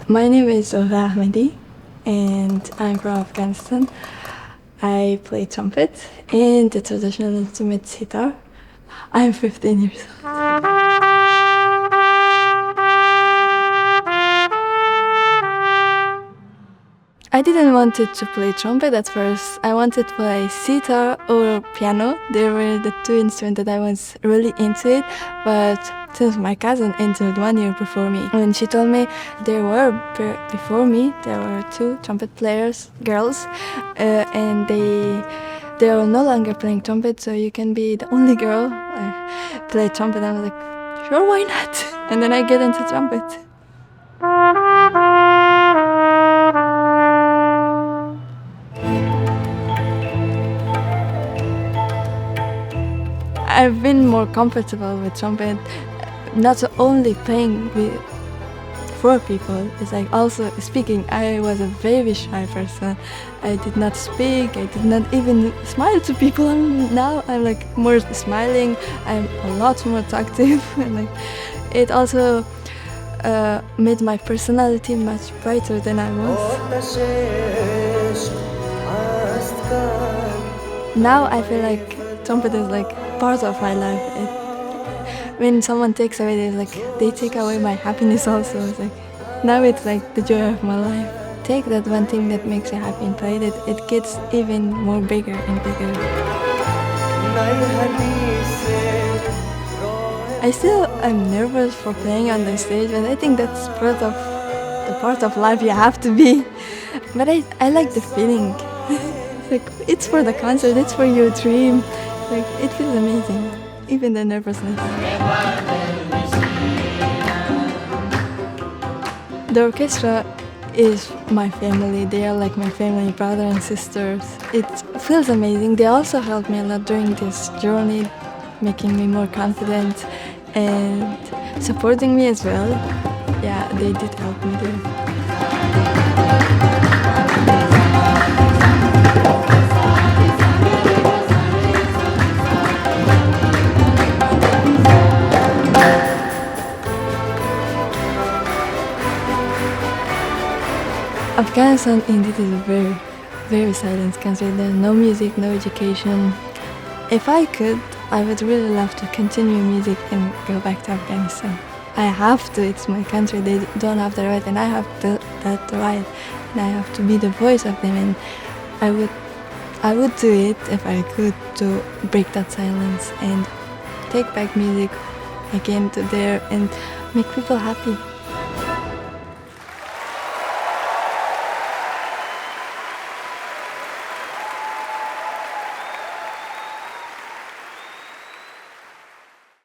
My name is Zohra and I'm from Afghanistan. I play trumpet and the traditional instrument sitar. I'm 15 years old. I didn't want to play trumpet at first. I wanted to play sitar or piano. They were the two instruments that I was really into it. But since my cousin entered 1 year before me, and she told me before me, there were two trumpet players, girls, and they are no longer playing trumpet, so you can be the only girl play trumpet. I was like, sure, why not? And then I get into trumpet. I've been more comfortable with trumpet, not only playing for people, it's like also speaking. I was a very shy person. I did not speak, I did not even smile to people. Now I'm like more smiling, I'm a lot more talkative. And like, it also made my personality much brighter than I was. Now I feel like trumpet is like part of my life. When someone takes away, they take away my happiness also. It's like, now it's like the joy of my life. Take that one thing that makes you happy and play it. It gets even more bigger and bigger. I still am nervous for playing on the stage, but I think that's part of life you have to be. But I like the feeling. It's for the concert, it's for your dream. It feels amazing, even the nervousness. The orchestra is my family. They are like my family, brother and sisters. It feels amazing. They also helped me a lot during this journey, making me more confident and supporting me as well. Yeah, they did help me there. Afghanistan indeed is a very, very silent country. There's no music, no education. If I could, I would really love to continue music and go back to Afghanistan. I have to, it's my country, they don't have the right and I have that right. And I have to be the voice of them, and I would do it if I could, to break that silence and take back music again to there and make people happy.